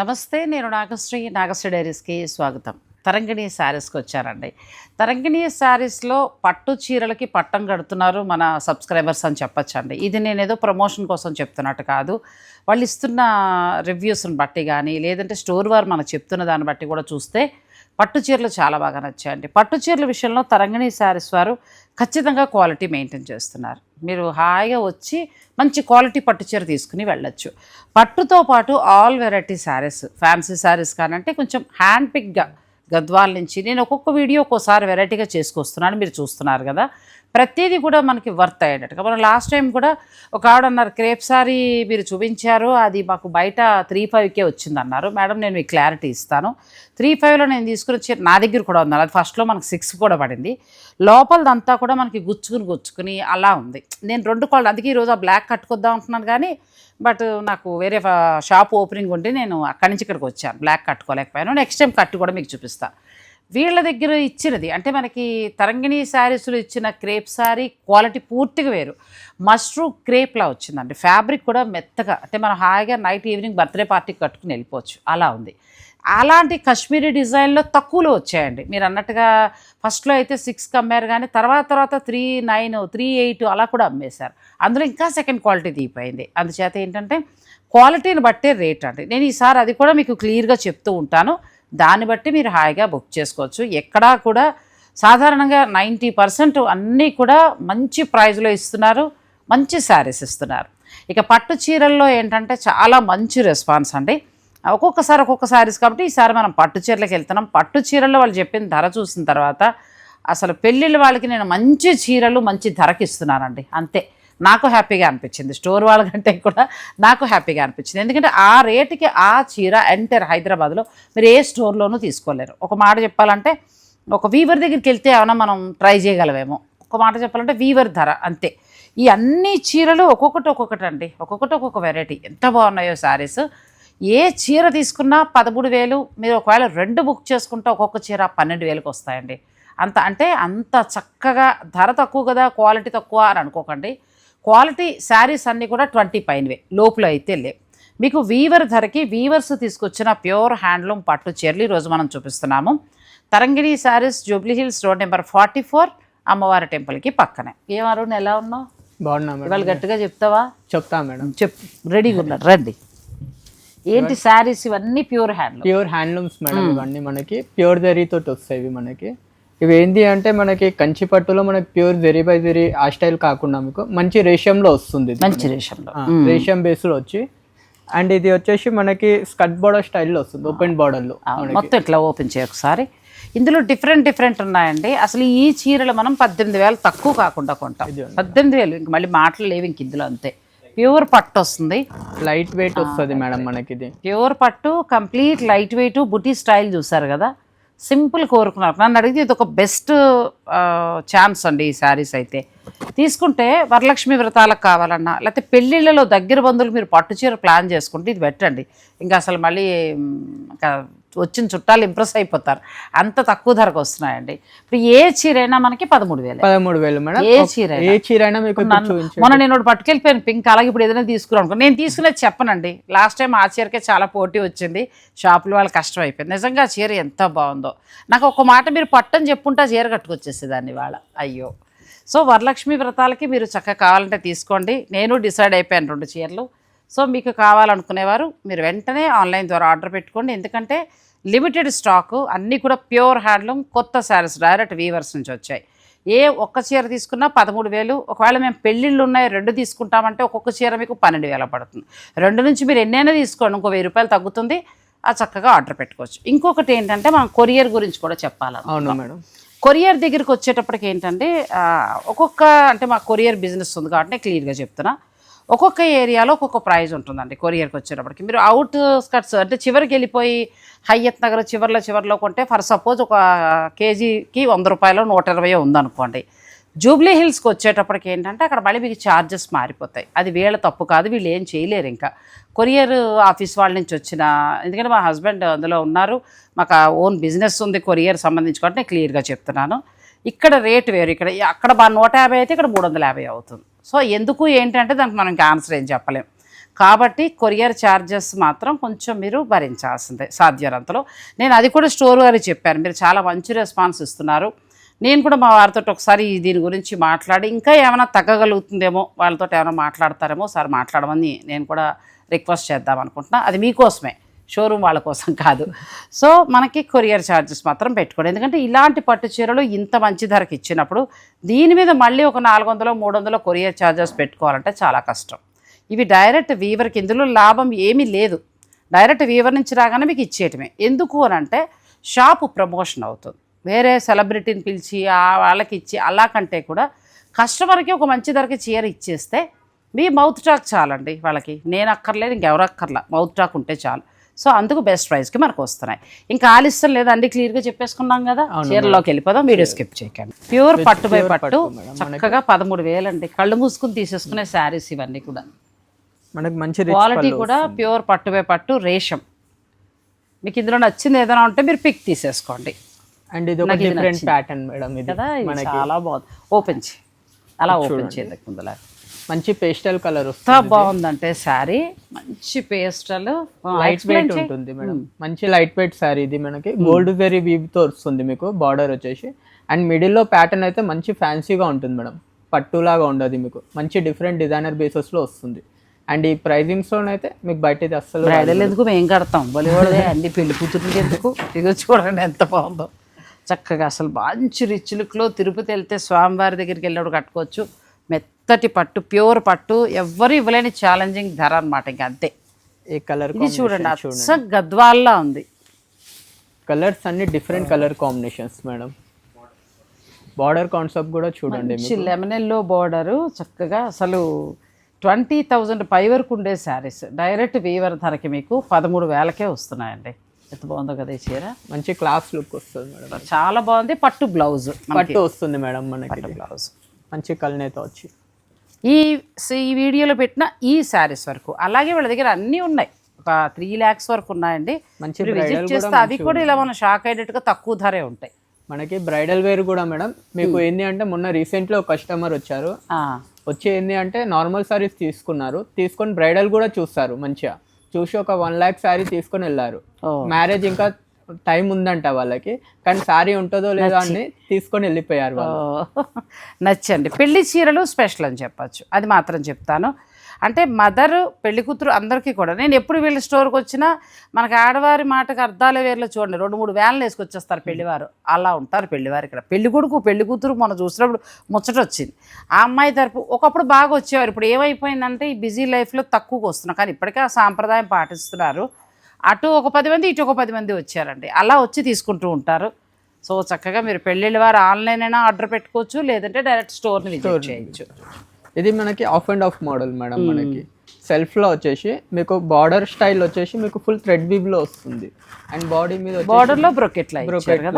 నమస్తే, నేను నాగశ్రీ. నాగశ్రీ డైరీస్కి స్వాగతం. తరంగిణి శారీస్కి వచ్చారండి. తరంగిణి శారీస్లో పట్టు చీరలకి పట్టం కడుతున్నారు మన సబ్స్క్రైబర్స్ అని చెప్పచ్చండి. ఇది నేను ఏదో ప్రమోషన్ కోసం చెప్తున్నట్టు కాదు. వాళ్ళు ఇస్తున్న రివ్యూస్ని బట్టి కానీ, లేదంటే స్టోర్ వారు మనకు చెప్తున్న దాన్ని బట్టి కూడా చూస్తే పట్టు చీరలు చాలా బాగా నచ్చాయండి. పట్టు చీరల విషయంలో తరంగిణి శారీస్ వారు ఖచ్చితంగా క్వాలిటీ మెయింటైన్ చేస్తున్నారు. మీరు హాయిగా వచ్చి మంచి క్వాలిటీ పట్టు చీర తీసుకుని వెళ్ళొచ్చు. పట్టుతో పాటు all variety sarees, fancy sarees కానంటే కొంచెం హ్యాండ్ పిక్గా గద్వాల నుంచి నేను ఒక్కొక్క వీడియో ఒక్కోసారి వెరైటీగా చేసుకొస్తున్నాను. మీరు చూస్తున్నారు కదా, ప్రతిదీ కూడా మనకి వర్త్ అయ్యేటట్టుగా. మనం లాస్ట్ టైం కూడా ఒక ఆవిడ అన్నారు, క్రేప్ సారీ మీరు చూపించారు, అది మాకు బయట 3,500కే వచ్చిందన్నారు. మేడం, నేను మీకు క్లారిటీ ఇస్తాను. 3,500లో నేను తీసుకుని వచ్చి నా దగ్గర కూడా ఉంది. అది ఫస్ట్లో మనకు 6 కూడా పడింది. లోపలదంతా కూడా మనకి గుచ్చుకుని అలా ఉంది. నేను 2 కాళ్ళు, అందుకే ఈరోజు ఆ బ్లాక్ కట్టుకొద్దాం అంటున్నాను. కానీ బట్ నాకు వేరే షాప్ ఓపెనింగ్ ఉండి నేను అక్కడి నుంచి ఇక్కడికి వచ్చాను. బ్లాక్ కట్టుకోలేకపోయాను. నెక్స్ట్ టైం కట్టు కూడా మీకు చూపిస్తాను. వీళ్ళ దగ్గర ఇచ్చినది అంటే మనకి తరంగిణి శారీస్లో ఇచ్చిన క్రేప్ శారీ క్వాలిటీ పూర్తిగా వేరు. మష్రూ క్రేప్లా వచ్చిందండి. ఫ్యాబ్రిక్ కూడా మెత్తగా, అంటే మనం హాయిగా నైట్ ఈవినింగ్ బర్త్డే పార్టీకి కట్టుకుని వెళ్ళిపోవచ్చు అలా ఉంది. అలాంటి కాశ్మీరీ డిజైన్లో తక్కువలో వచ్చాయండి. మీరు అన్నట్టుగా ఫస్ట్లో అయితే 6కి అమ్మారు, కానీ తర్వాత 3,900, 3,800 అలా కూడా అమ్మేశారు. అందులో ఇంకా సెకండ్ క్వాలిటీ దిగిపోయింది. అందుచేత ఏంటంటే క్వాలిటీని బట్టే రేట్ అండి. నేను ఈసారి అది కూడా మీకు క్లియర్గా చెప్తూ ఉంటాను. దాన్ని బట్టి మీరు హాయిగా బుక్ చేసుకోవచ్చు. ఎక్కడా కూడా సాధారణంగా 90% అన్నీ కూడా మంచి ప్రైజ్లో ఇస్తున్నారు, మంచి శారీస్ ఇస్తున్నారు. ఇక పట్టు చీరల్లో ఏంటంటే చాలా మంచి రెస్పాన్స్ అండి. ఒక్కొక్కసారి ఒక్కొక్క శారీస్ కాబట్టి ఈసారి మనం పట్టు చీరలకు వెళ్తున్నాం. పట్టు చీరల్లో వాళ్ళు చెప్పిన ధర చూసిన తర్వాత అసలు పెళ్ళిళ్ళ వాళ్ళకి నేను మంచి చీరలు మంచి ధరకి ఇస్తున్నానండి. అంతే, నాకు హ్యాపీగా అనిపించింది. స్టోర్ వాళ్ళకంటే కూడా నాకు హ్యాపీగా అనిపించింది. ఎందుకంటే ఆ రేటుకి ఆ చీర ఎంటైర్ హైదరాబాద్లో మీరు ఏ స్టోర్లోనూ తీసుకోలేరు. ఒక మాట చెప్పాలంటే ఒక వీవర్ దగ్గరికి వెళ్తే ఏమైనా మనం ట్రై చేయగలమేమో. ఒక మాట చెప్పాలంటే వీవర్ ధర అంతే. ఈ అన్ని చీరలు ఒక్కొక్కటి అండి, ఒక్కొక్క వెరైటీ. ఎంత బాగున్నాయో శారీస్. ఏ చీర తీసుకున్నా 13,000. మీరు ఒకవేళ 2 బుక్ చేసుకుంటే ఒక్కొక్క చీర 12,000కి వస్తాయండి. అంత చక్కగా ధర తక్కువ కదా, క్వాలిటీ తక్కువ అని అనుకోకండి. క్వాలిటీ శారీస్ అన్నీ కూడా 20 పైనవే, లోపల అయితే లేవు. మీకు వీవర్ ధరకి వీవర్స్ తీసుకొచ్చిన ప్యూర్ హ్యాండ్లూమ్ పట్టు చీరలు ఈరోజు మనం చూపిస్తున్నాము. Tarangini sarees, Jubilee Hills, road number 44, అమ్మవారి టెంపుల్కి పక్కనే. ఏమారు ఎలా ఉన్నావు? బాగున్నా మేడం. ఇవాళ గట్టిగా చెప్తావా? చెప్తా మేడం. చెప్పు, రెడీగా ఉన్నారు, రండి. ఏంటి శారీస్ ఇవన్నీ? Pure handlooms madam. ఇవన్నీ మనకి ప్యూర్ జరీతో వస్తాయి. మనకి ఇవి ఏంటి అంటే మనకి కంచి పట్టులో మనకి ప్యూర్ జరీ బై జరీ ఆ స్టైల్ కాకుండా మీకు మంచి రేషియంలో వస్తుంది. మంచి రేషియంలో, రేషియం బేస్లో వచ్చి, అండ్ ఇది వచ్చేసి మనకి స్కర్ట్ బార్డర్ స్టైల్లో వస్తుంది, ఓపెన్ బార్డర్లో. మొత్తం ఇట్లా ఓపెన్ చేయ ఒకసారి. ఇందులో డిఫరెంట్ ఉన్నాయండి. అసలు ఈ చీరలు మనం 18,000 తక్కువ కాకుండా కొంటాం. 18,000 ఇంక మళ్ళీ మాటలు లేవు ఇంక ఇందులో. అంతే, ప్యూర్ పట్టు వస్తుంది, లైట్ వెయిట్ వస్తుంది మేడం. మనకి ఇది ప్యూర్ పట్టు, కంప్లీట్ లైట్ వెయిట్, బుటీ స్టైల్. చూసారు కదా, సింపుల్ కోరుకున్నారు. నన్ను అడిగితే ఇది ఒక బెస్ట్ ఛాన్స్ అండి. ఈ శారీస్ అయితే తీసుకుంటే వరలక్ష్మి వ్రతాలకు కావాలన్నా, లేకపోతే పెళ్ళిళ్ళలో దగ్గర బంధువులు మీరు పట్టు చీర ప్లాన్ చేసుకుంటే ఇది పెట్టండి. ఇంకా అసలు మళ్ళీ ఇంకా వచ్చిన చుట్టాలు ఇంప్రెస్ అయిపోతారు. అంత తక్కువ ధరకు వస్తున్నాయండి. ఇప్పుడు ఏ చీర అయినా మనకి 13,000 మేడం. ఏ చీర అయినా మీకు. మొన్న నేను ఒకటి పట్టుకెళ్ళిపోయాను పింక్, అలాగే ఇప్పుడు ఏదైనా తీసుకురాను. నేను తీసుకునేది చెప్పనండి. లాస్ట్ టైం ఆ చీరకే చాలా పోటీ వచ్చింది, షాపుల వాళ్ళు కష్టం అయిపోయింది. నిజంగా ఆ చీర ఎంత బాగుందో. నాకు ఒక మాట మీరు పట్టని చెప్పుంటే ఆ చీర కట్టుకొచ్చేసేదాన్ని వాళ్ళ. అయ్యో. సో వరలక్ష్మి వ్రతాలకి మీరు చక్కగా కావాలంటే తీసుకోండి. నేను డిసైడ్ అయిపోయాను 2 చీరలు. సో మీకు కావాలనుకునేవారు మీరు వెంటనే ఆన్లైన్ ద్వారా ఆర్డర్ పెట్టుకోండి. ఎందుకంటే లిమిటెడ్ స్టాకు, అన్నీ కూడా ప్యూర్ హ్యాండ్లూమ్, కొత్త శారీస్ డైరెక్ట్ వీవర్స్ నుంచి వచ్చాయి. ఏ ఒక్క చీర తీసుకున్నా 13,000. ఒకవేళ మేము పెళ్ళిళ్ళు ఉన్నాయి 2 తీసుకుంటామంటే ఒక్కొక్క చీర మీకు 12,000 పడుతుంది. 2 నుంచి మీరు ఎన్నైనా తీసుకోండి, ఇంకో 1,000 రూపాయలు తగ్గుతుంది. ఆ చక్కగా ఆర్డర్ పెట్టుకోవచ్చు. ఇంకొకటి ఏంటంటే మనం కొరియర్ గురించి కూడా చెప్పాలి. అవును మేడం. కొరియర్ దగ్గరికి వచ్చేటప్పటికి ఏంటంటే అంటే మా కొరియర్ బిజినెస్ ఉంది కాబట్టి నేను క్లియర్గా చెప్తున్నా. ఒక్కొక్క ఏరియాలో ఒక్కొక్క ప్రైజ్ ఉంటుందండి. కొరియర్కి వచ్చేటప్పటికి మీరు అవుట్ స్కర్ట్స్ అంటే చివరికి వెళ్ళిపోయి హయ్యత్ నగర్ చివరిలో కొంటే ఫర్ సపోజ్ ఒక కేజీకి 100 రూపాయలు 120 ఉందనుకోండి. జూబ్లీ హిల్స్కి వచ్చేటప్పటికి ఏంటంటే అక్కడ మళ్ళీ మీకు ఛార్జెస్ మారిపోతాయి. అది వీళ్ళ తప్పు కాదు, వీళ్ళు ఏం చేయలేరు. ఇంకా కొరియర్ ఆఫీస్ వాళ్ళ నుంచి వచ్చిన, ఎందుకంటే మా హస్బెండ్ అందులో ఉన్నారు, మాకు ఓన్ బిజినెస్ ఉంది కొరియర్ సంబంధించి కాబట్టి నేను క్లియర్గా చెప్తున్నాను. ఇక్కడ రేటు వేరు. అక్కడ 150 అయితే ఇక్కడ 350 అవుతుంది. సో ఎందుకు ఏంటంటే దానికి మనం ఇంకా ఆన్సర్ ఏం చెప్పలేం. కాబట్టి కొరియర్ ఛార్జెస్ మాత్రం కొంచెం మీరు భరించాల్సిందే సాధ్యనంతలో. నేను అది కూడా స్టోర్ వారికి చెప్పాను, మీరు చాలా మంచి రెస్పాన్స్ ఇస్తున్నారు. నేను కూడా మా వారితో ఒకసారి దీని గురించి మాట్లాడి ఇంకా ఏమైనా తగ్గగలుగుతుందేమో, వాళ్ళతో ఏమైనా మాట్లాడతారేమో సార్ మాట్లాడమని నేను కూడా రిక్వెస్ట్ చేద్దాం అనుకుంటున్నా. అది మీకోసమే, షోరూమ్ వాళ్ళ కోసం కాదు. సో మనకి కొరియర్ ఛార్జెస్ మాత్రం పెట్టుకోండి, ఎందుకంటే ఇలాంటి పట్టు చీరలు ఇంత మంచి ధరకు ఇచ్చినప్పుడు దీని మీద మళ్ళీ ఒక 400-300 కొరియర్ ఛార్జెస్ పెట్టుకోవాలంటే చాలా కష్టం. ఇవి డైరెక్ట్ వీవర్కి, ఇందులో లాభం ఏమీ లేదు. డైరెక్ట్ వీవర్ నుంచి రాగానే మీకు ఇచ్చేయటమే. ఎందుకు అని అంటే షాపు ప్రమోషన్ అవుతుంది. వేరే సెలబ్రిటీని పిలిచి వాళ్ళకి ఇచ్చి అలా కంటే కూడా కస్టమర్కి ఒక మంచి ధరకి చీర ఇచ్చేస్తే మీ మౌత్ టాక్ చాలండి వాళ్ళకి. నేను అక్కర్లేదు, ఇంకెవరు అక్కర్లా, మౌత్ టాక్ ఉంటే చాలు. సో అందుకు బెస్ట్ ప్రైస్కి మనకు వస్తున్నాయి. ఇంకా ఆలస్యం లేదా అండి, క్లియర్గా చెప్పేసుకున్నాం కదా. చీరలోకి వెళ్ళిపోదాం, వీడియో స్కిప్ చేయకండి. ప్యూర్ పట్టు బై పట్టు చక్కగా 13,000 అండి. కళ్ళు మూసుకుని తీసేసుకునే శారీస్ ఇవన్నీ కూడా. మనకి మంచి క్వాలిటీ కూడా ప్యూర్ పట్టు బై పట్టు రేషం. మీకు ఇందులో నచ్చింది ఏదైనా ఉంటే మీరు పిక్ తీసేసుకోండి. అండ్ ఇది ఒక డిఫరెంట్ ప్యాటర్న్ మేడం, ఇది కదా, ఇది చాలా బాగుంది. ఓపెన్ చేయి, అలా ఓపెన్ చేయలేదు ముందులా. మంచి పేస్టల్ కలర్ ఎంత బాగుందంటే శారీ, మంచి పేస్టల్, లైట్ వెయిట్ ఉంటుంది మేడం. మంచి లైట్ వెయిట్ శారీ ఇది. మనకి గోల్డ్ జరీ వీవ్ తో వస్తుంది మీకు బార్డర్ వచ్చేసి. అండ్ మిడిల్ లో ప్యాటర్న్ అయితే మంచి ఫ్యాన్సీగా ఉంటుంది మేడం, పట్టులాగా ఉండదు మీకు. మంచి డిఫరెంట్ డిజైనర్ బేసెస్ లో వస్తుంది. అండ్ ఈ ప్రైజింగ్స్ లోనైతే మీకు బయట ఇది అస్సలు బ్రైడల్ ఎందుకు మేము కడతాం, బలివాడే అన్ని పెళ్లి కూతురుకి ఎందుకు. ఇదిగో చూడండి ఎంత బాగుందో, చక్కగా అసలు మంచి రిచ్ లుక్లో. తిరుపతి వెళ్తే స్వామివారి దగ్గరికి వెళ్ళినప్పుడు కట్టుకోవచ్చు. మెత్తటి పట్టు, ప్యూర్ పట్టు, ఎవ్వరు ఇవ్వలేని ఛాలెంజింగ్ ధర అనమాట. ఇంకా అంతే. ఈ కలర్ ఇది చూడండి, అచ్చం గద్వాల్లా ఉంది. కలర్స్ అన్ని different colour combinations madam. Border concept కూడా చూడండి, లెమన్ ఎల్లో బార్డరు. చక్కగా అసలు 20,000 పై వరకు ఉండే శారీస్ డైరెక్ట్ వీవర్ ధరకి మీకు 13,000కే వస్తున్నాయండి. ఎంత బాగుందో కదా ఈ చీర. మంచి క్లాస్ లుక్ వస్తుంది మేడం, చాలా బాగుంది. పట్టు బ్లౌజ్, పట్టు వస్తుంది మేడం మనకి బ్లౌజ్. మంచి కల్నేతో వచ్చి ఈ వీడియోలో పెట్టిన ఈ శారీస్ వరకు, అలాగే వాళ్ళ దగ్గర అన్నీ ఉన్నాయి. ఒక 3 lakhs వరకు ఉన్నాయండి. మంచి విజిట్ చేస్తే అవి కూడా ఇలా మనం షాక్ అయ్యేటట్టుగా తక్కువ ధరే ఉంటాయి. మనకి బ్రైడల్ వేర్ కూడా మేడం మీకు ఏంది అంటే మొన్న రీసెంట్లో ఒక కస్టమర్ వచ్చారు. వచ్చి ఏంది అంటే నార్మల్ సారీస్ తీసుకొని బ్రైడల్ కూడా చూస్తారు. మంచిగా చూసి ఒక 1 lakh శారీ తీసుకొని వెళ్ళారు. మ్యారేజ్ ఇంకా టైం ఉందంట వాళ్ళకి, కానీ శారీ ఉంటుందో లేదో అని తీసుకొని వెళ్ళిపోయారు. నచ్చండి. పెళ్లి చీరలు స్పెషల్ అని చెప్పచ్చు, అది మాత్రం చెప్తాను. అంటే మదర్, పెళ్లి కూతురు అందరికీ కూడా. నేను ఎప్పుడు వీళ్ళ స్టోర్కి వచ్చినా మనకి ఆడవారి మాటకు అర్థాల వేర్లో చూడండి 2-3 వ్యాన్లు వేసుకొచ్చేస్తారు పెళ్లివారు. అలా ఉంటారు పెళ్లివారు ఇక్కడ. పెళ్లి కొడుకు పెళ్లి కూతురు మనం చూసినప్పుడు ముచ్చట వచ్చింది. ఆ అమ్మాయి తరపు ఒకప్పుడు బాగా వచ్చేవారు. ఇప్పుడు ఏమైపోయిందంటే ఈ బిజీ లైఫ్లో తక్కువగా వస్తున్నాం, కానీ ఇప్పటికే ఆ సాంప్రదాయం పాటిస్తున్నారు. అటు ఒక 10 మంది, ఇటు ఒక 10 మంది వచ్చారండి. అలా వచ్చి తీసుకుంటూ ఉంటారు. సో చక్కగా మీరు పెళ్ళిళ్ళ వారు ఆన్లైన్ అయినా ఆర్డర్ పెట్టుకోవచ్చు, లేదంటే డైరెక్ట్ స్టోర్ని విజిట్ చేయొచ్చు. ఇది మనకి of and of model madam. మనకి సెల్ఫ్ లో వచ్చేసి మీకు బార్డర్ స్టైల్ వచ్చేసి మీకు ఫుల్ థ్రెడ్ వీవ్ లో వస్తుంది. అండ్ బాడీ మీద బార్డర్ లో బ్రోకెట్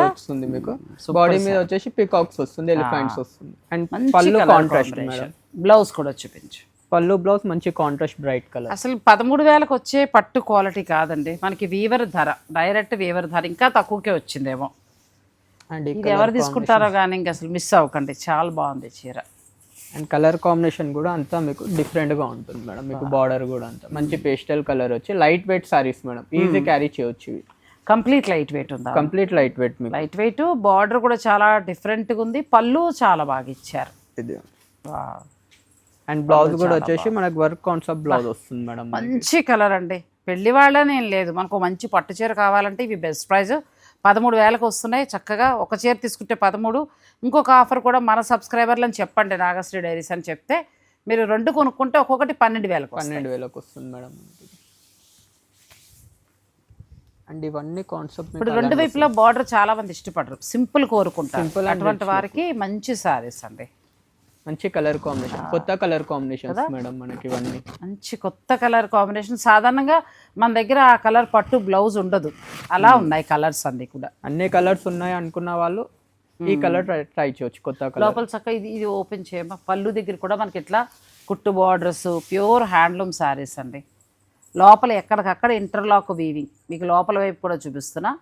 వస్తుంది మీకు. బాడీ మీద వచ్చేసి పికాక్స్ వస్తుంది, ఎలిఫెంట్స్ వస్తుంది. అండ్ పళ్ళు కాంట్రాస్ట్ మేడం. బ్లౌజ్ కూడా చూపించు. పళ్ళు బ్లౌజ్ మంచి కాంట్రాస్ట్ బ్రైట్ కలర్. అసలు 13,000కి వచ్చే పట్టు క్వాలిటీ కాదండి మనకి. వీవర్ ధర, డైరెక్ట్ వీవర్ ధర ఇంకా తక్కువకే వచ్చిందేమో. అండ్ ఇది ఎవరు తీసుకుంటారో కానీ ఇంకా అసలు మిస్ అవ్వకండి, చాలా బాగుంది చీర. అండ్ కలర్ కాంబినేషన్ కూడా అంతా మీకు డిఫరెంట్గా ఉంటుంది మేడం. మీకు బార్డర్ కూడా అంతా మంచి పేస్టల్ కలర్ వచ్చి light weight sarees madam, easy carry చేయొచ్చు. ఇవి కంప్లీట్ లైట్ వెయిట్ ఉందా? Complete light weight. Light weight, border కూడా చాలా డిఫరెంట్గా ఉంది. పళ్ళు చాలా బాగా ఇచ్చారు. ఇది అండ్ బ్లౌజ్ కూడా వచ్చేసి మనకు వర్క్ కాన్సెప్ట్ బ్లౌజ్ వస్తుంది మేడం. మంచి కలర్ అండి. పెళ్లి వాళ్ళని ఏం లేదు, మనకు మంచి పట్టు చీర కావాలంటే ఇవి బెస్ట్ ప్రైస్. 13,000కి వస్తున్నాయి. చక్కగా ఒక చీర తీసుకుంటే 13. ఇంకొక ఆఫర్ కూడా మన సబ్స్క్రైబర్లని చెప్పండి, నాగశ్రీ డైరీస్ అని చెప్తే మీరు 2 కొనుక్కుంటే ఒక్కొక్కటి 12,000 వస్తుంది మేడం. అండ్ ఇవన్నీ కాన్సెప్ట్ ఇప్పుడు 2 వైపులా బార్డర్ చాలా మంది ఇష్టపడరు, సింపుల్ కోరుకుంటారు. అటువంటి వారికి మంచి సారీస్ అండి. మంచి కలర్ కాంబినేషన్, కొత్త కలర్ కాంబినేషన్స్ మేడం మనకి ఇవన్నీ. మంచి కొత్త కలర్ కాంబినేషన్. సాధారణంగా మన దగ్గర ఆ కలర్ పట్టు బ్లౌజ్ ఉండదు, అలా ఉన్నాయి కలర్స్ అన్ని కూడా. అన్ని కలర్స్ ఉన్నాయి అనుకున్న వాళ్ళు ఈ కలర్ ట్రై చేయొచ్చు, కొత్త కలర్. లోపల చక్కగా ఇది ఓపెన్ చేయమా. పళ్ళు దగ్గర కూడా మనకి ఇట్లా కుట్టు బార్డర్స్, ప్యూర్ హ్యాండ్లూమ్ శారీస్ అండి. లోపల ఎక్కడికక్కడ ఇంటర్లాక్ వీవింగ్. మీకు లోపల వైపు కూడా చూపిస్తున్నా.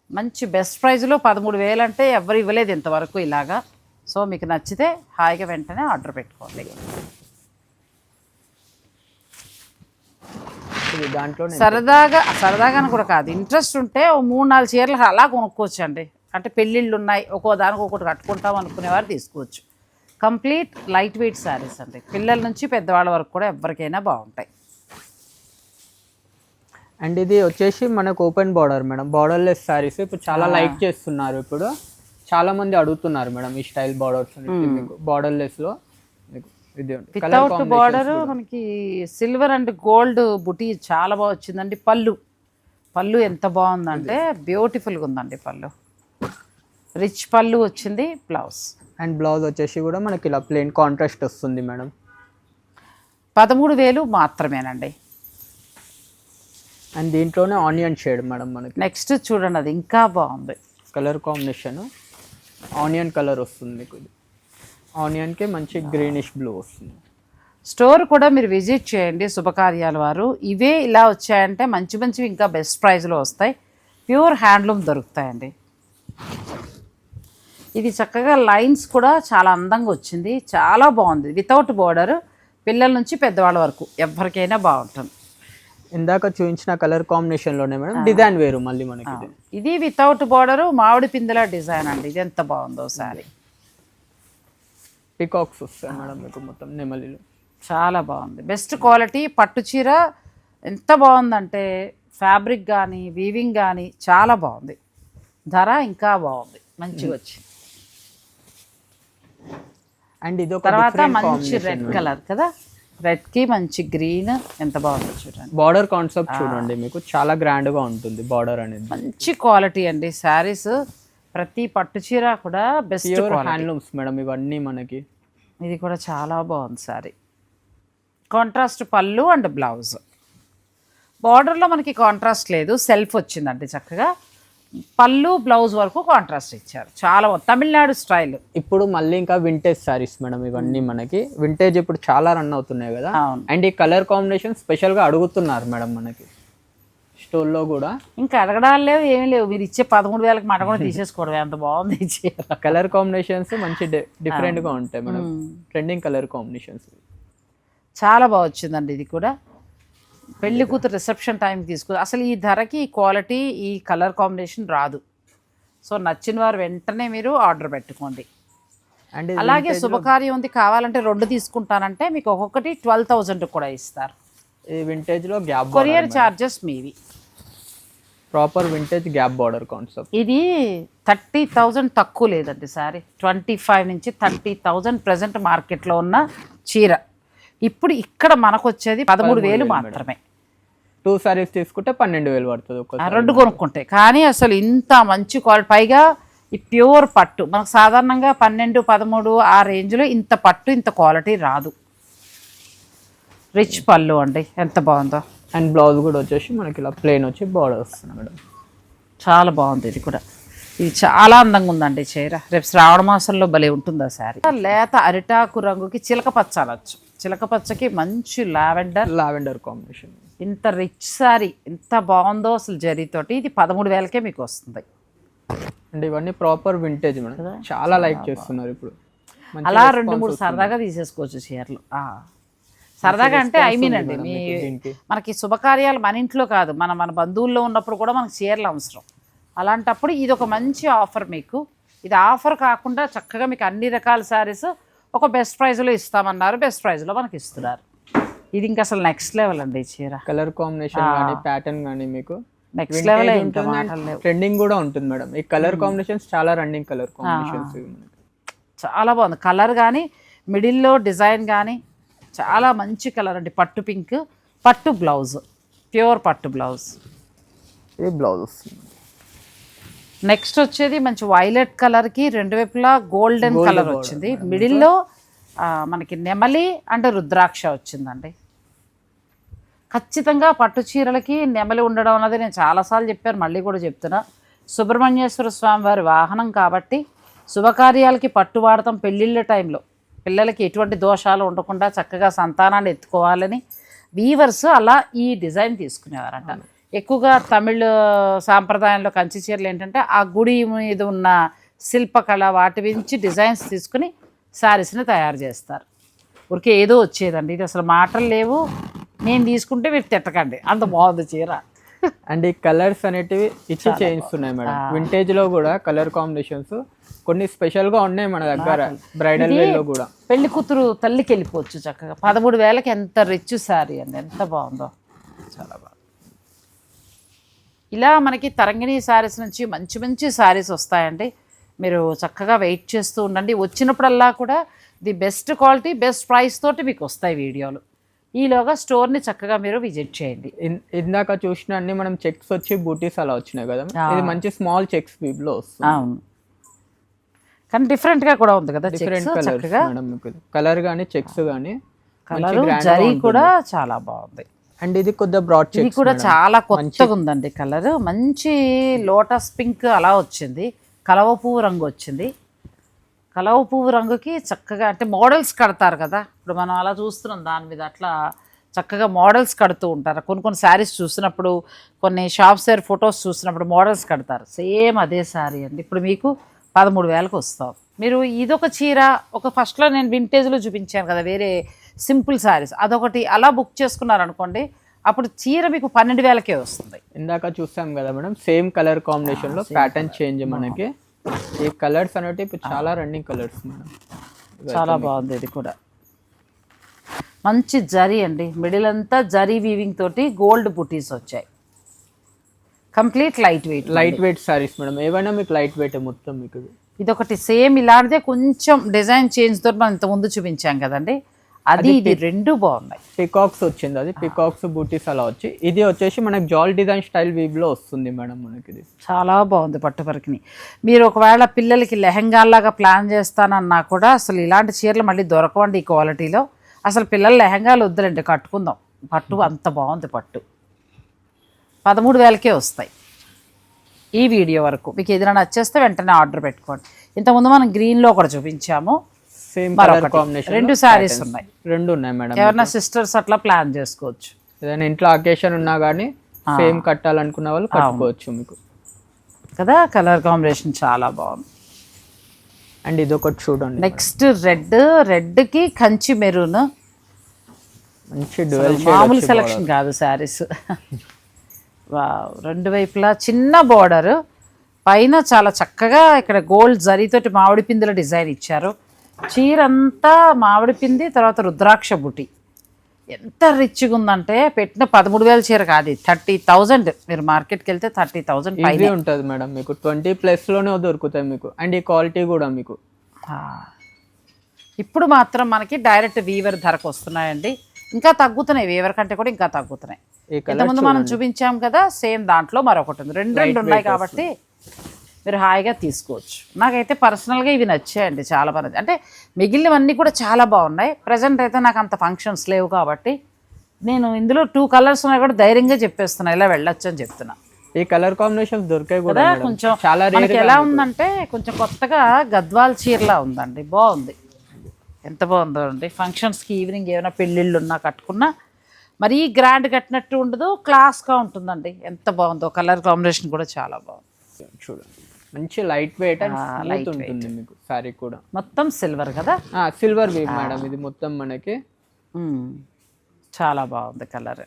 మంచి బెస్ట్ ప్రైస్లో 13,000 అంటే ఎవరు ఇవ్వలేదు ఇంతవరకు ఇలాగా. సో మీకు నచ్చితే హాయిగా వెంటనే ఆర్డర్ పెట్టుకోండి. ఇది దాంట్లోనే సరదాగాని కూడా కాదు, ఇంట్రెస్ట్ ఉంటే ఓ 3-4 చీరలు అలా కొనుక్కోవచ్చు అండి. అంటే పెళ్ళిళ్ళు ఉన్నాయి, ఒక్కో దానికి ఒకటి కట్టుకుంటాం అనుకునేవారు తీసుకోవచ్చు. కంప్లీట్ లైట్ వెయిట్ శారీస్ అండి, పిల్లల నుంచి పెద్దవాళ్ళ వరకు కూడా ఎవరికైనా బాగుంటాయి. అండ్ ఇది వచ్చేసి మనకు open border madam, borderless saris ఇప్పుడు చాలా లైక్ చేస్తున్నారు. ఇప్పుడు చాలా మంది అడుగుతున్నారు మేడం ఈ స్టైల్ బార్డర్స్ మీకు బార్డర్లెస్ లో. ఇది వితౌట్ బార్డర్ మనకి సిల్వర్ అండ్ గోల్డ్ బుటీ చాలా బాగా వచ్చిందండి. పళ్ళు ఎంత బాగుందంటే బ్యూటిఫుల్గా ఉందండి. పళ్ళు రిచ్ పళ్ళు వచ్చింది. బ్లౌజ్ వచ్చేసి కూడా మనకి ఇలా ప్లెయిన్ కాంట్రాస్ట్ వస్తుంది మేడం. 13,000 మాత్రమేనండి. అండ్ దీంట్లోనే ఆనియన్ షేడ్ మేడం మనకి. నెక్స్ట్ చూడండి, అది ఇంకా బాగుంది. కలర్ కాంబినేషన్ ఆనియన్ కలర్ వస్తుంది మీకు. ఆనియన్కి మంచి గ్రీనిష్ బ్లూ వస్తుంది. స్టోర్ కూడా మీరు విజిట్ చేయండి శుభకార్యాల వారు. ఇవే ఇలా వచ్చాయంటే మంచివి ఇంకా బెస్ట్ ప్రైస్లో వస్తాయి. ప్యూర్ హ్యాండ్లూమ్ దొరుకుతాయండి. ఇది చక్కగా లైన్స్ కూడా చాలా అందంగా వచ్చింది, చాలా బాగుంది. వితౌట్ బోర్డర్, పిల్లల నుంచి పెద్దవాళ్ళ వరకు ఎవరికైనా బాగుంటుంది. ఇందాక చూపించిన కలర్ కాంబినేషన్లోనే మేడం డిజైన్ వేరు మళ్ళీ మనకి. ఇది వితౌట్ బోర్డర్ మామిడి పిందెల డిజైన్ అండి. ఇది ఎంత బాగుందో సారీ. పికాక్స్ వస్తాయి మేడం మీకు మొత్తం నెమలిలో. చాలా బాగుంది. బెస్ట్ క్వాలిటీ పట్టు చీర ఎంత బాగుందంటే ఫ్యాబ్రిక్ కానీ వీవింగ్ కానీ చాలా బాగుంది. ధర ఇంకా బాగుంది, మంచిగా వచ్చింది. అండ్ ఇది తర్వాత మంచి రెడ్ కలర్ కదా, రెడ్కి మంచి గ్రీన్ ఎంత బాగుందో చూడండి. బార్డర్ కాన్సెప్ట్ చూడండి, మీకు చాలా గ్రాండ్గా ఉంటుంది బార్డర్ అనేది. మంచి క్వాలిటీ అండి. శారీస్ ప్రతి పట్టు చీర కూడా బెస్ట్ హ్యాండ్లూమ్స్ మేడం ఇవన్నీ మనకి. ఇది కూడా చాలా బాగుంది శారీ. కాంట్రాస్ట్ పళ్ళు అండ్ బ్లౌజ్. బార్డర్లో మనకి కాంట్రాస్ట్ లేదు, సెల్ఫ్ వచ్చిందండి చక్కగా. పళ్ళు బ్లౌజ్ వరకు కాంట్రాస్ట్ ఇచ్చారు. చాలా తమిళనాడు స్టైల్. ఇప్పుడు మళ్ళీ ఇంకా వింటేజ్ శారీస్ మేడం ఇవన్నీ మనకి. వింటేజ్ ఇప్పుడు చాలా రన్ అవుతున్నాయి కదా. అండ్ ఈ కలర్ కాంబినేషన్ స్పెషల్గా అడుగుతున్నారు మేడం మనకి స్టోర్లో కూడా. ఇంకా అడగడాలు లేవు, ఏమీ లేవు. మీరు ఇచ్చే 13,000కి మాట కూడా తీసేసుకోవడం, ఎంత బాగుంది ఇచ్చే కలర్ కాంబినేషన్స్ మంచి డిఫరెంట్గా ఉంటాయి మేడం. ట్రెండింగ్ కలర్ కాంబినేషన్స్ చాలా బాగా వచ్చిందండి. ఇది కూడా పెళ్లి కూతురు రిసెప్షన్ టైంకి తీసుకుని అసలు ఈ ధరకి ఈ క్వాలిటీ ఈ కలర్ కాంబినేషన్ రాదు. సో నచ్చిన వారు వెంటనే మీరు ఆర్డర్ పెట్టుకోండి. అండ్ అలాగే శుభకార్యం ఉంది కావాలంటే 2 తీసుకుంటానంటే మీకు ఒక్కొక్కటి 12,000 కూడా ఇస్తారు. ఈ వింటేజ్లో గ్యాప్ కొరియర్ ఛార్జెస్ మీవి. Proper vintage gap border concept. ఇది 30,000 తక్కువ లేదండి సారీ. 25 నుంచి 30,000 ప్రజెంట్ మార్కెట్లో ఉన్న చీర. ఇప్పుడు ఇక్కడ మనకు వచ్చేది 13,000 మాత్రమే. 2 సారీస్ తీసుకుంటే 12,000 పడుతుంది. 2 కొనుక్కుంటే. కానీ అసలు ఇంత మంచి క్వాలిటీ, పైగా ఈ ప్యూర్ పట్టు మనకు సాధారణంగా 12, 13 ఆ రేంజ్లో ఇంత పట్టు ఇంత క్వాలిటీ రాదు. రిచ్ పళ్ళు అండి, ఎంత బాగుందో. అండ్ బ్లౌజ్ కూడా వచ్చేసి మనకి ఇలా ప్లెయిన్ వచ్చి బార్డర్ వస్తుంది మేడం. చాలా బాగుంది. ఇది కూడా ఇది చాలా అందంగా ఉందండి చీర. రేపు శ్రావణ మాసంలో భలే ఉంటుంది ఆ శారీ. లేత అరిటాకు రంగుకి చిలక పచ్చ అనొచ్చు. చిలక పచ్చకి మంచి లావెండర్ కాంబినేషన్. ఇంత రిచ్ శారీ ఎంత బాగుందో అసలు జరీతోటి. ఇది 13,000కే మీకు వస్తుంది. అండ్ ఇవన్నీ ప్రాపర్ వింటేజ్ మేడం, చాలా లైక్ చేస్తున్నారు ఇప్పుడు. అలా 2-3 సరదాగా తీసేసుకోవచ్చు చీరలు. సరదాగా అంటే ఐ మీన్ అండి, మీ మనకి శుభకార్యాలు మన ఇంట్లో కాదు, మన బంధువుల్లో ఉన్నప్పుడు కూడా మనకి చీరలు అవసరం. అలాంటప్పుడు ఇది ఒక మంచి ఆఫర్ మీకు. ఇది ఆఫర్ కాకుండా చక్కగా మీకు అన్ని రకాల శారీస్ ఒక బెస్ట్ ప్రైస్లో ఇస్తామన్నారు, బెస్ట్ ప్రైస్లో మనకి ఇస్తున్నారు. ఇది ఇంకా అసలు నెక్స్ట్ లెవెల్ అండి చీర. కలర్ కాంబినేషన్ కానీ ప్యాటర్న్ కానీ మీకు నెక్స్ట్ లెవెల్. ట్రెండింగ్ కూడా ఉంటుంది మేడం. ఈ కలర్ కాంబినేషన్స్ చాలా రన్నింగ్ కలర్ కాంబినేషన్స్. చాలా బాగుంది కలర్ కానీ, మిడిల్లో డిజైన్ కానీ చాలా మంచి కలర్ అండి. పట్టు పింక్, పట్టు బ్లౌజ్, ప్యూర్ పట్టు బ్లౌజ్. ఇది బ్లౌజ్ వస్తుంది. నెక్స్ట్ వచ్చేది మంచి వైలెట్ కలర్కి 2 వైపులా గోల్డెన్ కలర్ వచ్చింది. మిడిల్లో మనకి నెమలి అండ్ రుద్రాక్ష వచ్చిందండి. ఖచ్చితంగా పట్టు చీరలకి నెమలి ఉండడం అన్నది నేను చాలాసార్లు చెప్పాను, మళ్ళీ కూడా చెప్తున్నా. సుబ్రహ్మణ్యేశ్వర స్వామి వారి వాహనం కాబట్టి శుభకార్యాలకి పట్టు వాడతాం. పెళ్ళిళ్ళ టైంలో పిల్లలకి ఎటువంటి దోషాలు ఉండకుండా చక్కగా సంతానాన్ని ఎత్తుకోవాలని వీవర్స్ అలా ఈ డిజైన్ తీసుకునేవారంట. ఎక్కువగా తమిళ సాంప్రదాయంలో కంచి చీరలు ఏంటంటే ఆ గుడి మీద ఉన్న శిల్పకళ వాటి నుంచి డిజైన్స్ తీసుకుని శారీస్ని తయారు చేస్తారు. ఊరికే ఏదో వచ్చేదండి. ఇది అసలు మాటలు లేవు, నేను తీసుకుంటే మీరు తిట్టకండి, అంత బాగుంది చీర. అండ్ ఈ కలర్స్ అనేటివి ఇచ్చి చేయిస్తున్నాయి మేడం. వింటేజ్ లో కూడా కలర్ కాంబినేషన్స్ కొన్ని స్పెషల్ గా ఉన్నాయి మన దగ్గర. బ్రైడల్ వేర్ లో కూడా పెళ్లి కూతురు తల్లికి వెళ్ళిపోవచ్చు చక్కగా. 13,000కి ఎంత రిచ్ శారీ అండి, ఎంత బాగుందో, చాలా బాగుంది. ఇలా మనకి తరంగిణి శారీస్ నుంచి మంచి మంచి శారీస్ వస్తాయండి. మీరు చక్కగా వెయిట్ చేస్తూ ఉండండి. వచ్చినప్పుడల్లా కూడా the best quality best price తోటి మీకు వస్తాయి వీడియోలు. ఈలోగా స్టోర్ని చక్కగా మీరు విజిట్ చేయండి. ఇందాక చూసిన అన్ని మనం చెక్స్ వచ్చి బూటీస్ అలా వచ్చినాయి కదా, ఇది మంచి స్మాల్ చెక్స్ లో వస్తుంది. అవును, కానీ డిఫరెంట్గా కూడా ఉంది కదా, డిఫరెంట్ కలర్స్ మేడం. కలర్ కానీ చెక్స్ కానీ కలర్ జరీ కూడా చాలా బాగుంది. అండ్ ఇది కొద్దిగా బ్రాడ్ చెక్స్, ఇది కూడా చాలా కొత్తగా ఉందండి. కలర్ మంచి లోటస్ పింక్ అలా వచ్చింది, కలవ పువ్వు రంగు వచ్చింది. కలవ పువ్వు రంగుకి చక్కగా అంటే మోడల్స్ కడతారు కదా, ఇప్పుడు మనం అలా చూస్తున్నాం దాని మీద, అట్లా చక్కగా మోడల్స్ కడుతూ ఉంటారు. కొన్ని శారీస్ చూసినప్పుడు, కొన్ని షాప్స్ దగ్గర ఫొటోస్ చూసినప్పుడు మోడల్స్ కడతారు. సేమ్ అదే శారీ అండి. ఇప్పుడు మీకు 13,000కి వస్తాం. మీరు ఇదొక చీర, ఒక ఫస్ట్లో నేను వింటేజ్లో చూపించాను కదా వేరే సింపుల్ శారీస్, అదొకటి అలా బుక్ చేసుకున్నారనుకోండి, అప్పుడు చీర మీకు 12,000కే వస్తుంది. ఇందాక చూసాం కదా మేడం, సేమ్ కలర్ కాంబినేషన్లో ప్యాటర్న్ చేంజ్. మనకి ఈ కలర్స్ అనేవి ఇప్పుడు చాలా రన్నింగ్ కలర్స్ మేడం. చాలా బాగుంది. ఇది కూడా మంచి జరీ అండి, మిడిల్ అంతా జరీ వీవింగ్ తోటి గోల్డ్ బుటీస్ వచ్చాయి. Complete light weight sarees madam. ఏవైనా మీకు లైట్ వెయిట్ మొత్తం. మీకు ఇదొకటి సేమ్ ఇలాంటిదే, కొంచెం డిజైన్ చేంజ్ తోటి మనం ఇంతకుముందు చూపించాం కదండి, అది ఇది రెండు బాగున్నాయి. పికాక్స్ వచ్చింది, అది పికాక్స్ బూటీస్ అలా వచ్చి. ఇది వచ్చేసి మనకి జాల్ డిజైన్ స్టైల్ వీవ్ లో వస్తుంది మేడం మనకి. ఇది చాలా బాగుంది పట్టుపరికిని. మీరు ఒకవేళ పిల్లలకి లెహంగాలాగా ప్లాన్ చేస్తానన్నా కూడా అసలు ఇలాంటి చీరలు మళ్ళీ దొరకవండి ఈ క్వాలిటీలో. అసలు పిల్లలు లెహంగాలు వద్దులండి, కట్టుకుందాం. పట్టు అంత బాగుంది. పట్టు 13,000కే వస్తాయి. ఈ వీడియో వరకు మీకు ఏదైనా నచ్చేస్తే వెంటనే ఆర్డర్ పెట్టుకోండి. ఇంతకుముందు మనం గ్రీన్లో ఒకటి చూపించాము, సేమ్ కలర్ కాంబినేషన్. 2 శారీస్ ఉన్నాయి. 2 ఉన్నాయి మేడం. ఎవరైనా సిస్టర్స్ అట్లా ప్లాన్ చేసుకోవచ్చు. ఏదైనా ఇంట్లో అకేషన్ ఉన్నా కానీ సేమ్ కట్టాలనుకున్న వాళ్ళు కట్టుకోవచ్చు మీకు కదా. కలర్ కాంబినేషన్ చాలా బాగుంది. అండ్ ఇది ఒకటి చూడండి. నెక్స్ట్ రెడ్కి కంచి మెరూన్, మంచి డ్యూయల్ మామూలు సెలక్షన్ కాదు శారీస్. రెండు వైపులా చిన్న బోర్డర్, పైన చాలా చక్కగా ఇక్కడ గోల్డ్ జరీతోటి మామిడి పిందుల డిజైన్ ఇచ్చారు. చీర అంతా మామిడి పింది, తర్వాత రుద్రాక్ష బుటి. ఎంత రిచ్గా ఉందంటే పెట్టిన 13,000 చీర కాదు, 30,000. మీరు మార్కెట్కి వెళ్తే 30,000 పైన ఉంటుంది మేడం. మీకు 20+ దొరుకుతాయి మీకు. అండ్ ఈ క్వాలిటీ కూడా మీకు ఇప్పుడు మాత్రం మనకి డైరెక్ట్ వీవర్ ధరకు వస్తున్నాయండి. ఇంకా తగ్గుతున్నాయి, వీవర్ కంటే కూడా ఇంకా తగ్గుతున్నాయి. ఇంతకుముందు మనం చూపించాం కదా, సేమ్ దాంట్లో మరొకటి ఉంది. రెండు ఉన్నాయి కాబట్టి మీరు హాయిగా తీసుకోవచ్చు. నాకైతే పర్సనల్గా ఇవి నచ్చాయండి చాలా బాగా. అంటే మిగిలినవన్నీ కూడా చాలా బాగున్నాయి. ప్రజెంట్ అయితే నాకు అంత ఫంక్షన్స్ లేవు కాబట్టి నేను ఇందులో 2 కలర్స్ ఉన్నాయి కూడా ధైర్యంగా చెప్పేస్తున్నా, ఇలా వెళ్ళొచ్చు అని చెప్తున్నా. ఈ కలర్ కాంబినేషన్స్ దొరికాయి కూడా కొంచెం చాలా మనకి ఎలా ఉందంటే కొంచెం కొత్తగా గద్వాల్ చీరలా ఉందండి, బాగుంది. ఎంత బాగుందో అండి. ఫంక్షన్స్కి ఈవినింగ్ ఏమైనా పెళ్ళిళ్ళు ఉన్నా కట్టుకున్నా మరీ గ్రాండ్ కట్టినట్టు ఉండదు, క్లాస్గా ఉంటుందండి. ఎంత బాగుందో. కలర్ కాంబినేషన్ కూడా చాలా బాగుంది. చూడండి, మంచి లైట్ వెయిట్ అండ్ స్మూత్ ఉంటుంది మీకు. సారీ కూడా మొత్తం సిల్వర్ కదా, సిల్వర్ వీవ్ మేడం. ఇది మొత్తం మనకి చాలా బాగుంది కలర్.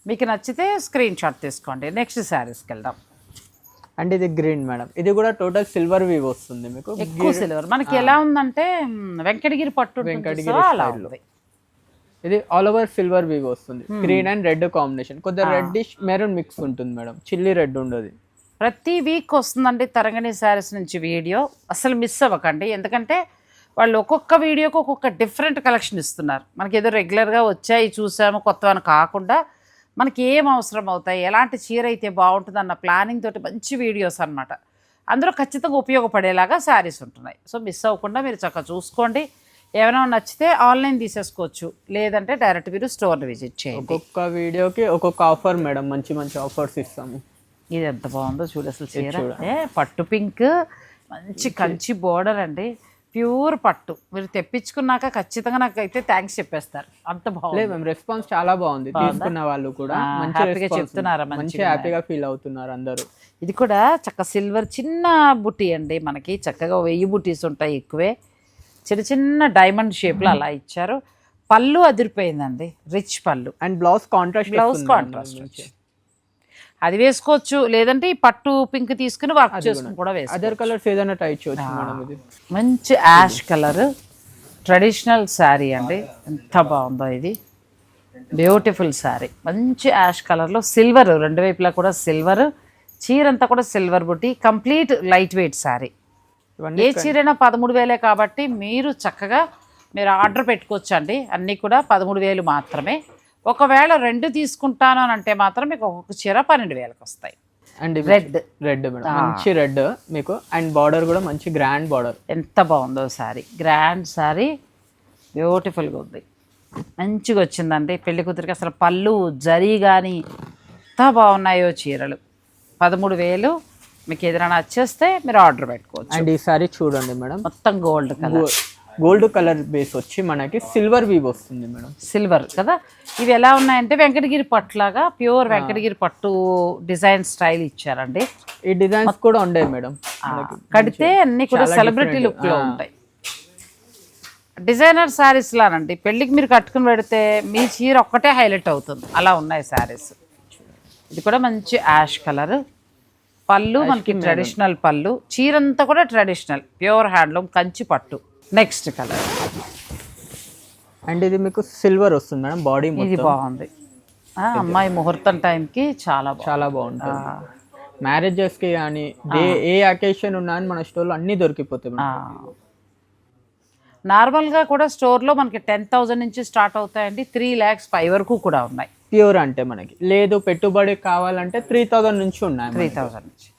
మీకు నచ్చితే స్క్రీన్ షాట్ తీసుకోండి. నెక్స్ట్ శారీస్కి వెళ్దాం. అండ్ ఇది గ్రీన్ మేడం. ఇది కూడా టోటల్ సిల్వర్ వీవ్ వస్తుంది మీకు. ఎక్కువ సిల్వర్. మనకి ఎలా ఉందంటే వెంకటగిరి పట్టు, అలా ఉంది. ఇది ఆల్ ఓవర్ సిల్వర్ వీవ్ వస్తుంది. Green and red combination. కొద్దిగా రెడ్డిష్ మెరూన్ మిక్స్ ఉంటుంది మేడం, చిల్లీ రెడ్ ఉండదు. ప్రతి వీక్ వస్తుందండి తరంగిణి శారీస్ నుంచి వీడియో, అసలు మిస్ అవ్వకండి. ఎందుకంటే వాళ్ళు ఒక్కొక్క వీడియోకి ఒక్కొక్క డిఫరెంట్ కలెక్షన్ ఇస్తున్నారు. మనకి ఏదో రెగ్యులర్గా వచ్చాయి చూసాము కొత్తవని కాకుండా మనకి ఏం అవసరం అవుతాయి, ఎలాంటి చీర అయితే బాగుంటుంది అన్న ప్లానింగ్ తోటి మంచి వీడియోస్ అనమాట. అందులో ఖచ్చితంగా ఉపయోగపడేలాగా శారీస్ ఉంటున్నాయి. సో మిస్ అవ్వకుండా మీరు చక్కగా చూసుకోండి. ఏమైనా నచ్చితే ఆన్లైన్ తీసేసుకోవచ్చు, లేదంటే డైరెక్ట్ మీరు స్టోర్ని విజిట్ చేయండి. ఒక్కొక్క వీడియోకి ఒక్కొక్క ఆఫర్ మేడం, మంచి మంచి ఆఫర్స్ ఇస్తాము. ఇది ఎంత బాగుందో చూడు అసలు చీర. పట్టు పింక్, మంచి కంచి బోర్డర్ అండి, ప్యూర్ పట్టు. మీరు తెప్పించుకున్నాక ఖచ్చితంగా నాకైతే థ్యాంక్స్ చెప్పేస్తారు, అంత బాగుంది. మేము రెస్పాన్స్ చాలా బాగుంది. తీసుకున్న వాళ్ళు కూడా హ్యాపీగా చెప్తున్నారు, మంచి హ్యాపీగా ఫీల్ అవుతున్నారు అందరూ. ఇది కూడా చక్క సిల్వర్ చిన్న బుట్టి అండి. మనకి చక్కగా 1000 బుటీస్ ఉంటాయి ఎక్కువే. చిన్న చిన్న డైమండ్ షేప్లో అలా ఇచ్చారు. పళ్ళు అదిరిపోయిందండి, రిచ్ పళ్ళు. And blouse contrast, blouse contrast వచ్చి అది వేసుకోవచ్చు, లేదంటే ఈ పట్టు పింక్ తీసుకుని వర్క్ చేసుకుని కూడా వేసుకోవచ్చు. అదర్ కలర్స్ ఏదైనా ట్రై చేయొచ్చు మేడం. ఇది మంచి యాష్ కలర్ ట్రెడిషనల్ శారీ అండి, ఎంత బాగుందో ఇది, బ్యూటిఫుల్ శారీ. మంచి యాష్ కలర్లో సిల్వర్, రెండు వైపులా కూడా సిల్వర్, చీర అంతా కూడా సిల్వర్ బుట్టి, కంప్లీట్ లైట్ వెయిట్ శారీ. ఏ చీరైనా 13,000 కాబట్టి మీరు చక్కగా మీరు ఆర్డర్ పెట్టుకోవచ్చు అండి. అన్నీ కూడా 13,000 మాత్రమే. ఒకవేళ 2 తీసుకుంటాను అని అంటే మాత్రం మీకు ఒక్కొక్క చీర 12,000కి వస్తాయి. అండ్ రెడ్ మేడం, మంచి రెడ్ మీకు. అండ్ బార్డర్ కూడా మంచి గ్రాండ్ బార్డర్, ఎంత బాగుందో శారీ, గ్రాండ్ శారీ, బ్యూటిఫుల్గా ఉంది, మంచిగా వచ్చిందండి. పెళ్లి కూతురికి అసలు పళ్ళు జరీ కానీ ఎంత బాగున్నాయో చీరలు. 13,000 మీకు ఏదైనా వచ్చేస్తే మీరు ఆర్డర్ పెట్టుకోవచ్చు. అండ్ ఈ సారీ చూడండి మేడం, మొత్తం gold colour, gold colour base వచ్చి మనకి సిల్వర్ వీవ్ వస్తుంది మేడం. సిల్వర్ కదా. ఇవి ఎలా ఉన్నాయంటే వెంకటగిరి పట్టులాగా, ప్యూర్ వెంకటగిరి పట్టు డిజైన్ స్టైల్ ఇచ్చారండి. ఈ డిజైన్స్ కూడా ఉండే మేడం, కడితే అన్ని కూడా సెలబ్రిటీ లుక్ లో ఉంటాయి. డిజైనర్ శారీస్ లానండి, పెళ్ళికి మీరు కట్టుకుని పెడితే మీ చీర ఒక్కటే హైలైట్ అవుతుంది, అలా ఉన్నాయి శారీస్. ఇది కూడా మంచి యాష్ కలర్, పళ్ళు మనకి ట్రెడిషనల్ పళ్ళు, చీరంతా కూడా ట్రెడిషనల్ ప్యూర్ హ్యాండ్లూమ్ కంచి పట్టు. నెక్స్ట్ కలర్ అండ్ ఇది మీకు సిల్వర్ వస్తుంది మేడం, బాడీ ఇది బాగుంది. అమ్మాయి ముహూర్తం టైంకి చాలా బాగుంటుంది. మ్యారేజెస్కి కానీ ఏ అకేషన్ ఉన్నా మన స్టోర్లో అన్నీ దొరికిపోతాయి. నార్మల్గా కూడా స్టోర్లో మనకి 10,000 నుంచి స్టార్ట్ అవుతాయండి, 3 lakhs పై వరకు కూడా ఉన్నాయి. ప్యూర్ అంటే మనకి లేదు, పెట్టుబడి కావాలంటే 3,000 నుంచి ఉన్నాయి. 3,000 నుంచి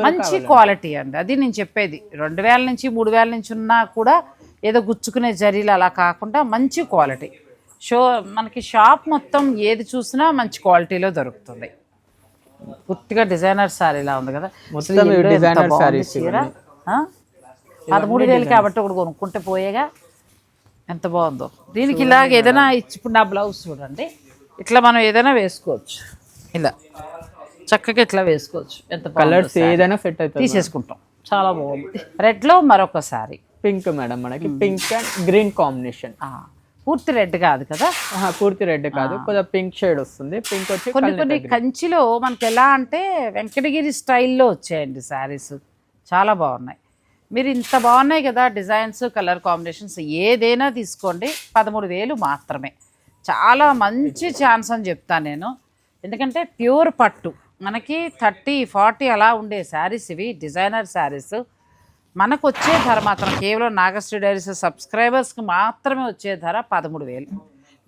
మంచి క్వాలిటీ అండి, అది నేను చెప్పేది. 2,000 నుంచి 3,000 నుంచి ఉన్నా కూడా ఏదో గుచ్చుకునే జరీలు అలా కాకుండా మంచి క్వాలిటీ. మనకి షాప్ మొత్తం ఏది చూసినా మంచి క్వాలిటీలో దొరుకుతుంది. పూర్తిగా డిజైనర్ శారీలా ఉంది కదా, చీర 13,000 కాబట్టి ఒకటి కొనుక్కుంటే పోయేగా, ఎంత బాగుందో. దీనికి ఇలాగ ఏదైనా ఇప్పుడు నా బ్లౌజ్ చూడండి, ఇట్లా మనం ఏదైనా వేసుకోవచ్చు, ఇలా చక్కగా ఇట్లా వేసుకోవచ్చు. ఎంత కలర్స్ ఏదైనా సెట్ అవుతుంది, తీసేసుకుంటాం. చాలా బాగుంది. రెడ్లో మరొక శారీ, పింక్ మేడం, మనకి పింక్ అండ్ గ్రీన్ కాంబినేషన్. పూర్తి రెడ్ కాదు కదా, పూర్తి రెడ్ కాదు, కొద్దిగా పింక్ షేడ్ వస్తుంది. పింక్ వచ్చి కొన్ని కంచిలో మనకి ఎలా అంటే వెంకటగిరి స్టైల్లో వచ్చాయండి శారీస్, చాలా బాగున్నాయి. మీరు ఇంత బాగున్నాయి కదా డిజైన్స్, కలర్ కాంబినేషన్స్, ఏదైనా తీసుకోండి, 13,000 మాత్రమే. చాలా మంచి ఛాన్స్ అని చెప్తాను నేను, ఎందుకంటే ప్యూర్ పట్టు మనకి 30-40 అలా ఉండే శారీస్ ఇవి, డిజైనర్ శారీస్. మనకు వచ్చే ధర మాత్రం కేవలం నాగశ్రీ డైరీస్ సబ్స్క్రైబర్స్కి మాత్రమే వచ్చే ధర 13,000.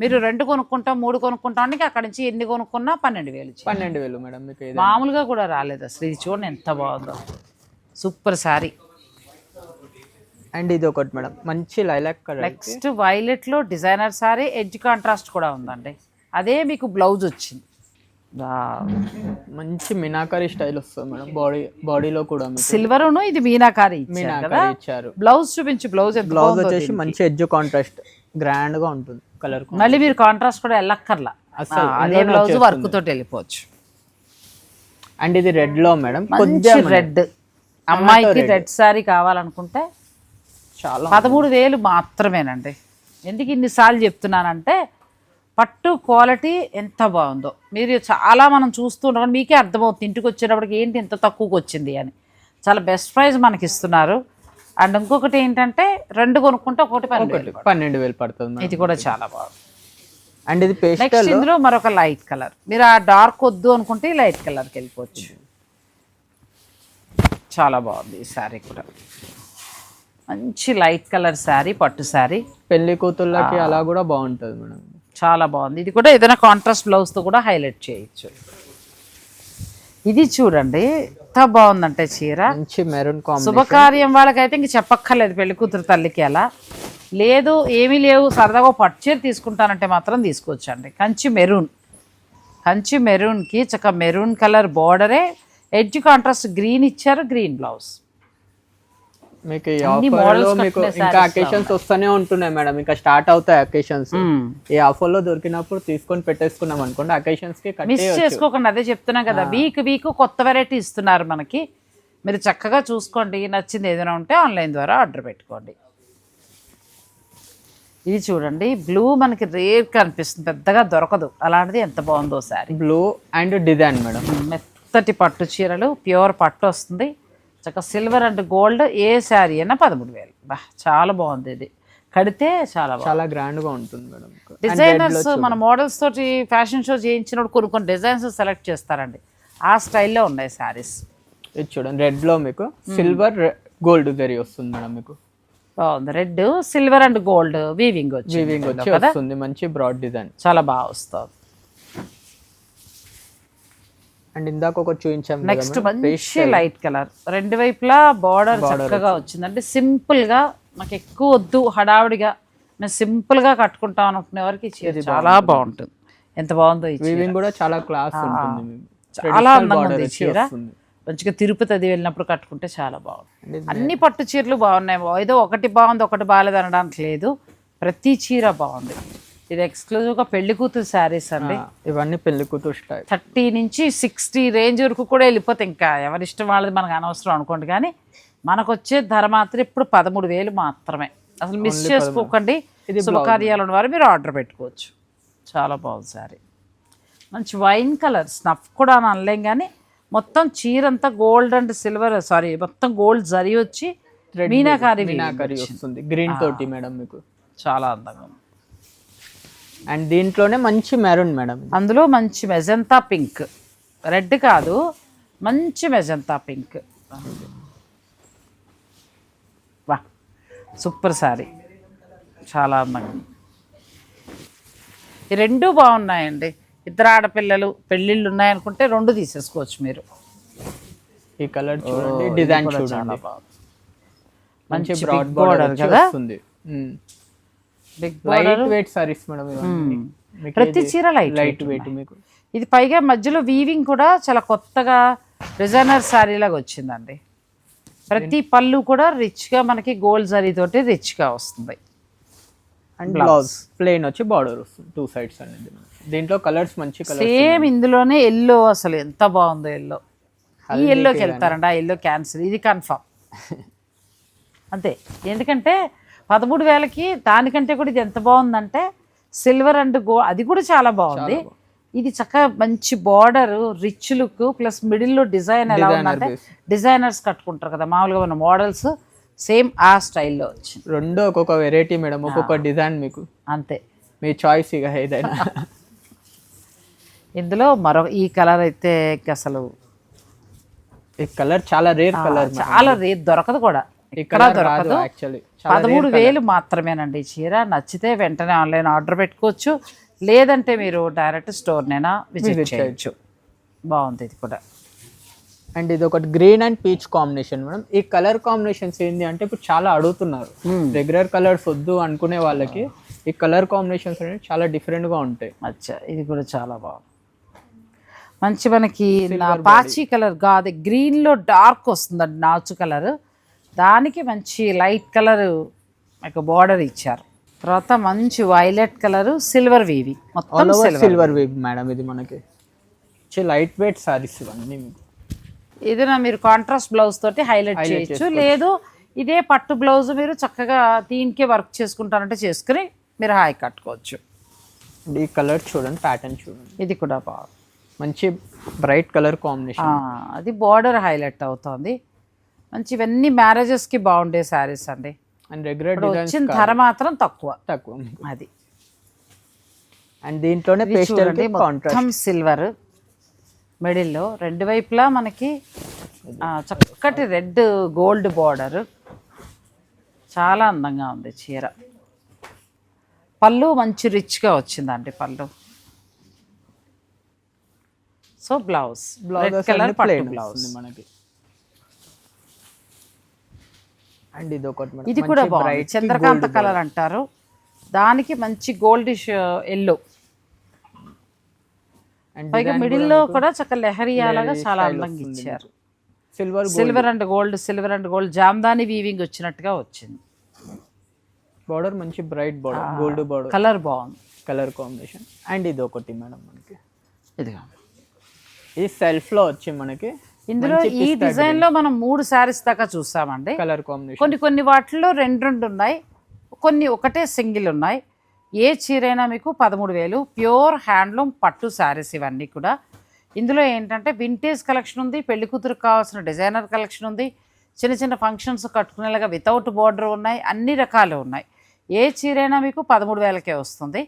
మీరు 2 కొనుక్కుంటాం, 3 కొనుక్కుంటాం అంటే అక్కడి నుంచి ఎన్ని కొనుక్కున్నా 12,000 మేడం. మీకు మామూలుగా కూడా రాలేదు అసలు. ఇది చూడండి ఎంత బాగుందో, సూపర్ శారీ. అండ్ ఇది ఒకటి మేడం, మంచి లైలాక్ కలర్. నెక్స్ట్ వైలెట్లో డిజైనర్ శారీ, ఎడ్జ్ కాంట్రాస్ట్ కూడా ఉందండి, అదే మీకు బ్లౌజ్ వచ్చింది. మంచి మీనాకారి స్టైల్ వస్తుంది మేడం, బాడీలో కూడా సిల్వర్, ఇది మీనాకారి ఇచ్చారు. బ్లౌజ్ చూపించి, బ్లౌజ్ వచ్చేసి మంచి ఎడ్జ్ కాంట్రాస్ట్, గ్రాండ్ గా ఉంటుంది కలర్. మళ్ళీ మీరు కాంట్రాస్ట్ కూడా వెళ్ళక్కర్లా, అదే బ్లౌజ్ వర్క్ తోటి వెళ్ళిపోవచ్చు. అండ్ ఇది రెడ్ లో మేడం, మంచి రెడ్, అమ్మాయికి రెడ్ శారీ కావాలనుకుంటే చాలా 13,000 మాత్రమేనండి. ఎందుకు ఇన్నిసార్లు చెప్తున్నానంటే పట్టు క్వాలిటీ ఎంత బాగుందో. మీరు చాలా మనం చూస్తుంటాం, మీకే అర్థమవుతుంది ఇంటికి వచ్చేటప్పటికి ఏంటి ఎంత తక్కువకి వచ్చింది అని. చాలా బెస్ట్ ప్రైస్ మనకి ఇస్తున్నారు. అండ్ ఇంకొకటి ఏంటంటే 2 కొనుక్కుంటే ఒకటి 12,000 పడుతుంది. ఇది కూడా చాలా బాగుంది. అండ్ ఇది నెక్స్ట్ ఇందులో మరొక లైట్ కలర్, మీరు ఆ డార్క్ వద్దు అనుకుంటే లైట్ కలర్కి వెళ్ళిపోవచ్చు. చాలా బాగుంది ఈ శారీ కూడా, మంచి లైట్ కలర్ శారీ, పట్టు శారీ. పెళ్లి కూతుళ్ళకి అలా కూడా బాగుంటుంది మేడం, చాలా బాగుంది. ఇది కూడా ఏదైనా కాంట్రాస్ట్ బ్లౌజ్తో కూడా హైలైట్ చేయొచ్చు. ఇది చూడండి ఎంత బాగుందంటే చీర, మంచి మెరూన్ కాంబినేషన్. శుభకార్యం వాళ్ళకైతే ఇంక చెప్పక్కర్లేదు, పెళ్లి కూతురు తల్లికి అలా. లేదు ఏమీ లేవు, సరదాగా పట్టు చీర తీసుకుంటానంటే మాత్రం తీసుకోవచ్చండి. కంచి మెరూన్కి చక్కగా మెరూన్ కలర్ బార్డరే, ఎడ్జ్ కాంట్రాస్ట్ గ్రీన్ ఇచ్చారు, గ్రీన్ బ్లౌజ్. మీకు ఈ ఆఫర్లో మీకు ఇంకా అకేషన్స్ వస్తూనే ఉంటున్నాయి మేడం, ఇంకా స్టార్ట్ అవుతాయి అకేషన్స్. ఈ ఆఫర్లో దొరికినప్పుడు తీసుకొని పెట్టేసుకున్నాం అనుకోండి, అకేషన్స్ కి మిస్ చేసుకోకండి. అదే చెప్తున్నా కదా, వీక్ కొత్త వెరైటీ ఇస్తున్నారు మనకి. మీరు చక్కగా చూసుకోండి, నచ్చింది ఏదైనా ఉంటే ఆన్లైన్ ద్వారా ఆర్డర్ పెట్టుకోండి. ఇది చూడండి బ్లూ మనకి రేర్ కనిపిస్తుంది, పెద్దగా దొరకదు. అలాంటిది ఎంత బాగుందో sari. Blue and design madam. మెత్తటి పట్టు చీరలు, ప్యూర్ పట్టు వస్తుంది. చక్కగా సిల్వర్ అండ్ గోల్డ్, ఏ శారీ అయినా 13,000. బా చాలా బాగుంది. ఇది కడితే చాలా బాగుంది, చాలా గ్రాండ్ గా ఉంటుంది మేడం. డిజైనర్స్ మన మోడల్స్ తోటి ఫ్యాషన్ షో చేయించినప్పుడు కొన్ని డిజైన్స్ సెలెక్ట్ చేస్తారండి, ఆ స్టైల్లో ఉన్నాయి శారీస్. ఇది చూడండి రెడ్ లో మీకు సిల్వర్ గోల్డ్ జరీ వస్తుంది మేడం. మీకు బాగుంది. Red silver and gold weaving వచ్చి వస్తుంది, మంచి బ్రాడ్ డిజైన్, చాలా బాగా వస్తుంది. అండ్ ఇందాక ఒక చూపించాం. నెక్స్ట్ మంచి లైట్ కలర్, రెండు వైపులా బార్డర్ చక్కగా వచ్చింది. అంటే సింపుల్ గా, నాకు ఎక్కువ వద్దు హడావుడిగా, మేము సింపుల్ గా కట్టుకుంటాం అనుకునే వారికి చాలా బాగుంటుంది. ఎంత బాగుందో ఈ చీర కూడా చాలా క్లాస్ ఉంటుంది, చాలా అందంగా ఉంది ఈ చీర. మంచిగా తిరుపతి అది వెళ్ళినప్పుడు కట్టుకుంటే చాలా బాగుంది. అన్ని పట్టు చీరలు బాగున్నాయి, ఏదో ఒకటి బాగుంది ఒకటి బాగాలేదు అనడానికి లేదు, ప్రతి చీర బాగుంది. ఇది ఎక్స్క్లూజివ్గా పెళ్లి కూతురు శారీస్ అండి. ఇవన్నీ పెళ్లి కూతురు స్టైల్. 30 నుంచి 60 రేంజ్ వరకు కూడా వెళ్ళిపోతే ఇంకా ఎవరి ఇష్టం వాళ్ళది, మనకు అనవసరం అనుకోండి. కానీ మనకు వచ్చే ధర మాత్రం ఇప్పుడు 13,000 మాత్రమే. అసలు మిస్ చేసుకోకండి. శుభకార్యాలు ఉన్నవారు మీరు ఆర్డర్ పెట్టుకోవచ్చు. చాలా బాగుంది శారీ. మంచి వైన్ కలర్, స్నఫ్ కూడా అని అనలేం కానీ మొత్తం చీర అంతా గోల్డ్ అండ్ సిల్వర్, సారీ మొత్తం గోల్డ్ జరీ వచ్చి మీనాకారి వస్తుంది గ్రీన్ తోటి మేడం. మీకు చాలా అందంగా ఉంది. అండ్ దీంట్లోనే మంచి మెరూన్ మేడం. అందులో మంచి మెజంతా పింక్, రెడ్ కాదు మంచి మెజంతా పింక్. వా సూపర్ శారీ, చాలా అందంగా. ఈ రెండు బాగున్నాయండి. ఇద్దరు ఆడపిల్లలు పెళ్ళిళ్ళు ఉన్నాయనుకుంటే 2 తీసేసుకోవచ్చు మీరు. ఈ కలర్ చూడండి, డిజైన్ చూడండి, మంచి బ్రాడ్ బోర్డర్ కదా, big light weight sarees madam. ప్రతి చీర లైట్ వెయిట్ మీకు. ఇది పైగా మధ్యలో వీవింగ్ కూడా చాలా కొత్తగా డిజైనర్ శారీ లాగా వచ్చిందండి. ప్రతి పళ్ళు కూడా రిచ్ గా మనకి గోల్డ్ జరీ తోటి రిచ్ గా వస్తుంది. అండ్ బ్లౌజ్ ప్లెయిన్ వచ్చి బార్డర్ వస్తుంది 2 సైడ్స్ అనేది. దీంట్లో కలర్స్ మంచి కలర్స్ సేమ్ ఇందులోనే ఎల్లో, అసలు ఎంత బాగుందో ఎల్లో. ఈ ఎల్లోకి వెళ్తారండి, ఆ ఎల్లో క్యాన్సిల్, ఇది కన్ఫర్మ్ అంతే. ఎందుకంటే 13,000కి దానికంటే కూడా ఇది ఎంత బాగుందంటే సిల్వర్ అండ్ అది కూడా చాలా బాగుంది. ఇది చక్కగా మంచి బార్డర్, రిచ్ లుక్, ప్లస్ మిడిల్లో డిజైన్ ఎలా ఉందంటే డిజైనర్స్ కట్టుకుంటారు కదా మామూలుగా మన మోడల్స్, సేమ్ ఆ స్టైల్లో వచ్చింది. రెండు ఒక్కొక్క వెరైటీ మేడం, ఒక్కొక్క డిజైన్ మీకు అంతే, మీ చాయిస్ ఇక ఏదైనా. ఇందులో ఈ కలర్ అయితే అసలు ఈ కలర్ చాలా రేర్ కలర్, చాలా రేర్, దొరకదు కూడా, ఇక్కడ దొరకదు. 13,000 మాత్రమేనండి ఈ చీర. నచ్చితే వెంటనే ఆన్లైన్ ఆర్డర్ పెట్టుకోవచ్చు, లేదంటే మీరు డైరెక్ట్ స్టోర్నైనా విజిట్ చేయొచ్చు. బాగుంది ఇది కూడా. అండ్ ఇది ఒకటి green and peach combination madam. ఈ కలర్ కాంబినేషన్స్ ఏంటి అంటే ఇప్పుడు చాలా అడుగుతున్నారు, రెగ్యులర్ కలర్స్ వద్దు అనుకునే వాళ్ళకి ఈ కలర్ కాంబినేషన్స్ అనేవి చాలా డిఫరెంట్గా ఉంటాయి. అచ్చా, ఇది కూడా చాలా బాగుంది. మంచి మనకి పాచి కలర్ కాదు, గ్రీన్లో డార్క్ వస్తుందండి నాచు కలర్, దానికి మంచి లైట్ కలర్ మీకు బార్డర్ ఇచ్చారు. తర్వాత మంచి వైలెట్ కలర్, సిల్వర్ వీవి, మొత్తం సిల్వర్ వీవ్ మేడం. ఇది మనకి లైట్ వెయిట్ సారీస్ ఇవన్నీ. ఇది మీరు కాంట్రాస్ట్ బ్లౌజ్ తోటి హైలైట్ చేయొచ్చు, లేదు ఇదే పట్టు బ్లౌజ్ మీరు చక్కగా దీనికి వర్క్ చేసుకుంటారంటే చేసుకుని మీరు హాయి కట్టుకోవచ్చు. ఈ కలర్ చూడండి, ప్యాటర్న్ చూడండి, ఇది కూడా బాగుంది, మంచి బ్రైట్ కలర్ కాంబినేషన్. అది బార్డర్ హైలైట్ అవుతుంది. మంచి ఇవన్నీ మ్యారేజెస్కి బాగుండే శారీస్ అండి. అండ్ రెగ్యులర్ వచ్చిన ధర మాత్రం తక్కువ అది. అండ్ దీంట్లోనే మొత్తం సిల్వర్, మిడిల్లో రెండు వైపులా మనకి చక్కటి రెడ్ గోల్డ్ బార్డర్, చాలా అందంగా ఉంది చీర. పళ్ళు మంచి రిచ్గా వచ్చిందండి పళ్ళు. సో బ్లౌజ్ రెడ్ కలర్ పట్టు బ్లౌజ్ మనకి. అండ్ ఇది ఒకటి, ఇది కూడా బాగుంది, చంద్రకాంత కలర్ అంటారు, దానికి మంచి గోల్డిష్ ఎల్లో. పైగా మిడిల్లో కూడా చక్కగా లెహరియాలాగా చాలా అందంగా ఇచ్చారు. Silver and gold Jamdani weaving వచ్చినట్టుగా వచ్చింది. బార్డర్ మంచి bright border, gold border, colour బాగుంది, కలర్ కాంబినేషన్. అండ్ ఇది ఒకటి మేడం మనకి, ఇదిగా ఈ సెల్ఫ్ లో వచ్చి మనకి ఇందులో ఈ డిజైన్ లో మనం 3 శారీస్ దాకా చూసామండి. కలర్ కాంబినేషన్ కొన్ని వాటిల్లో 2 ఉన్నాయి, కొన్ని ఒకటే సింగిల్ ఉన్నాయి. ఏ చీరైనా మీకు 13,000. ప్యూర్ హ్యాండ్లూమ్ పట్టు శారీస్ ఇవన్నీ కూడా. ఇందులో ఏంటంటే వింటేజ్ కలెక్షన్ ఉంది, పెళ్లి కూతురుకు కావాల్సిన డిజైనర్ కలెక్షన్ ఉంది, చిన్న చిన్న ఫంక్షన్స్ కట్టుకునేలాగా వితౌట్ బార్డర్ ఉన్నాయి, అన్ని రకాలు ఉన్నాయి. ఏ చీరైనా మీకు 13,000కే వస్తుంది.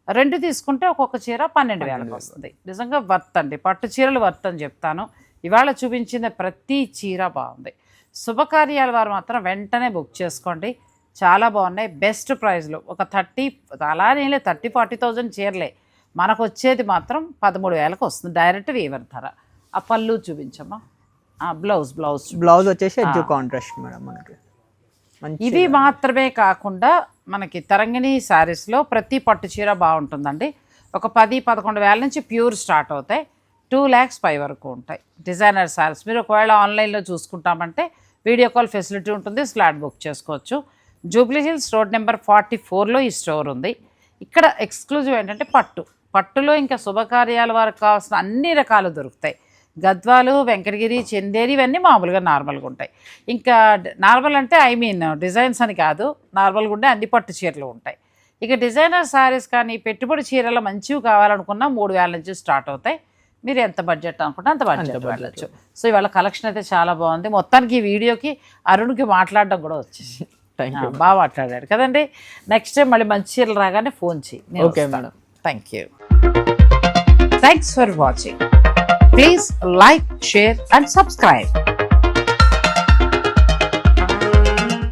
2 తీసుకుంటే ఒక్కొక్క చీర 12,000కి వస్తుంది. నిజంగా వర్త్ అండి, పట్టు చీరలు వర్త్ అని చెప్తాను. ఇవాళ చూపించిన ప్రతి చీర బాగుంది. శుభకార్యాల వారు మాత్రం వెంటనే బుక్ చేసుకోండి, చాలా బాగున్నాయి. బెస్ట్ ప్రైస్లో ఒక 30 అలానే 30-40,000 చీరలే, మనకు వచ్చేది మాత్రం 13,000కి వస్తుంది. డైరెక్ట్ వీవర్ ధర. ఆ పళ్ళు చూపించమ్మా. బ్లౌజ్ వచ్చేసి ఎడ్జ్ కాంట్రాస్ట్ మేడం మనకి. ఇవి మాత్రమే కాకుండా మనకి తరంగిణి శారీస్లో ప్రతి పట్టు చీర బాగుంటుందండి. ఒక 10-11 నుంచి ప్యూర్ స్టార్ట్ అవుతాయి, 2 lakhs పై వరకు ఉంటాయి డిజైనర్ శారీస్. మీరు ఒకవేళ ఆన్లైన్లో చూసుకుంటామంటే వీడియో కాల్ ఫెసిలిటీ ఉంటుంది, స్లాట్ బుక్ చేసుకోవచ్చు. జూబ్లీ హిల్స్ రోడ్ నెంబర్ 44లో ఈ స్టోర్ ఉంది. ఇక్కడ ఎక్స్క్లూజివ్ ఏంటంటే పట్టులో ఇంకా శుభకార్యాల వారికి కావాల్సిన అన్ని రకాలు దొరుకుతాయి. గద్వాలు, వెంకటగిరి, చందేరి ఇవన్నీ మామూలుగా నార్మల్గా ఉంటాయి. ఇంకా నార్మల్ అంటే డిజైన్స్ అని కాదు, నార్మల్గా ఉండే అన్ని పట్టు చీరలు ఉంటాయి. ఇక డిజైనర్ శారీస్ కానీ పెట్టుబడి చీరలు మంచివి కావాలనుకున్నా 3,000 నుంచి స్టార్ట్ అవుతాయి. మీరు ఎంత బడ్జెట్ అనుకుంటే అంత బడ్జెట్ వెళ్ళచ్చు. సో ఇవాళ కలెక్షన్ అయితే చాలా బాగుంది. మొత్తానికి ఈ వీడియోకి అరుణ్కి మాట్లాడడం కూడా వచ్చేసి బాగా మాట్లాడాడు కదండి. నెక్స్ట్ టైం మళ్ళీ మంచి చీరలు రాగానే ఫోన్ చేయి. Okay madam. Thank you. Thanks for watching. Please like, share and subscribe.